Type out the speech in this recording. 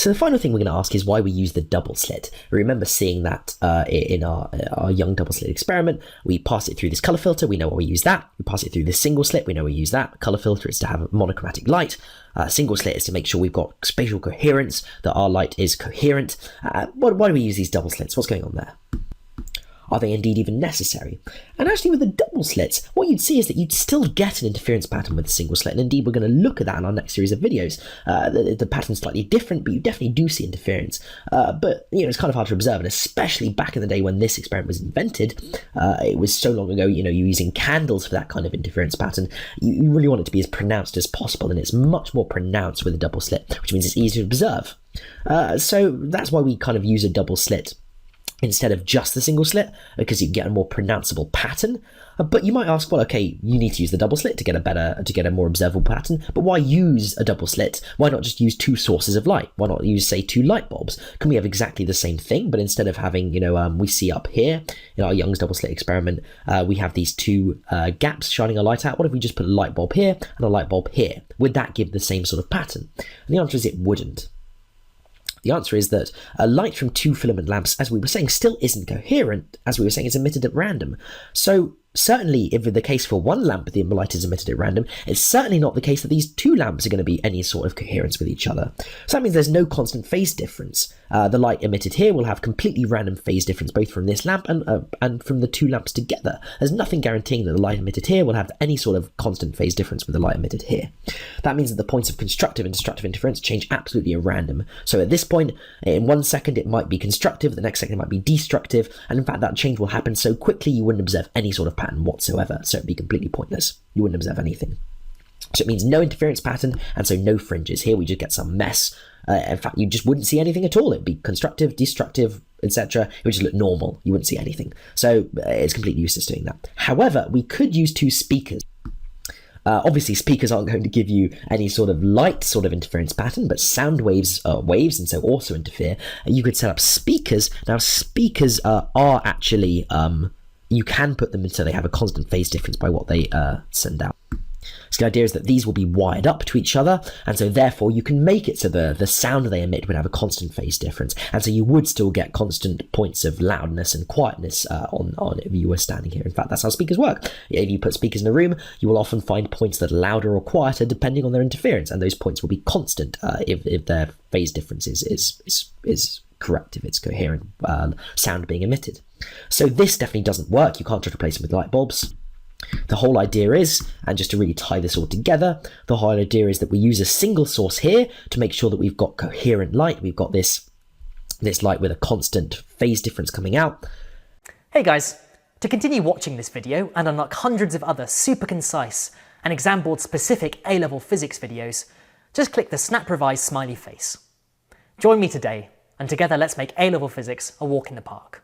So the final thing we're going to ask is why we use the double slit. We remember seeing that in our young double slit experiment. We pass it through this color filter, we know why we use that. We pass it through this single slit, we know we use that. Color filter is to have a monochromatic light. Single slit is to make sure we've got spatial coherence, that our light is coherent. Why do we use these double slits? What's going on there? Are they indeed even necessary? And actually with the double slits, what you'd see is that you'd still get an interference pattern with a single slit, and indeed we're going to look at that in our next series of videos. The pattern's slightly different, but you definitely do see interference. But it's kind of hard to observe, and especially back in the day when this experiment was invented, it was so long ago, you're using candles for that kind of interference pattern. You really want it to be as pronounced as possible, and it's much more pronounced with a double slit, which means it's easier to observe. So that's why we kind of use a double slit instead of just the single slit, because you get a more pronounceable pattern. But you might ask, well, okay, you need to use the double slit to get a more observable pattern, but why use a double slit? Why not just use two sources of light? Why not use, say, two light bulbs? Can we have exactly the same thing, but instead of having, we see up here in our Young's double slit experiment, we have these two gaps shining a light out. What if we just put a light bulb here and a light bulb here? Would that give the same sort of pattern? And the answer is it wouldn't. The answer is that light from two filament lamps, as we were saying, still isn't coherent. As we were saying, it's emitted at random. So certainly, if the case for one lamp the light is emitted at random, it's certainly not the case that these two lamps are going to be any sort of coherence with each other. So that means there's no constant phase difference. The light emitted here will have completely random phase difference both from this lamp and from the two lamps together. There's nothing guaranteeing that the light emitted here will have any sort of constant phase difference with the light emitted here. That means that the points of constructive and destructive interference change absolutely at random. So at this point, in 1 second it might be constructive, the next second it might be destructive, and in fact that change will happen so quickly you wouldn't observe any sort of pattern whatsoever, so it'd be completely pointless. You wouldn't observe anything. So it means no interference pattern, and so no fringes. Here we just get some mess. In fact, you just wouldn't see anything at all. It'd be constructive, destructive, etc. It would just look normal. You wouldn't see anything. So it's completely useless doing that. However, we could use two speakers. Obviously, speakers aren't going to give you any sort of light sort of interference pattern, but sound waves are waves and so also interfere. You could set up speakers. Now, speakers are actually, you can put them so they have a constant phase difference by what they send out. So the idea is that these will be wired up to each other, and so therefore you can make it so the sound they emit would have a constant phase difference, and so you would still get constant points of loudness and quietness on if you were standing here. In fact, that's how speakers work. If you put speakers in a room, you will often find points that are louder or quieter depending on their interference, and those points will be constant if their phase difference is correct, if it's coherent sound being emitted. So this definitely doesn't work. You can't just replace them with light bulbs. The whole idea is, and just to really tie this all together, the whole idea is that we use a single source here to make sure that we've got coherent light. We've got this light with a constant phase difference coming out. Hey guys, to continue watching this video and unlock hundreds of other super concise and exam board specific A-level physics videos, just click the Snap Revise smiley face. Join me today, and together let's make A-level physics a walk in the park.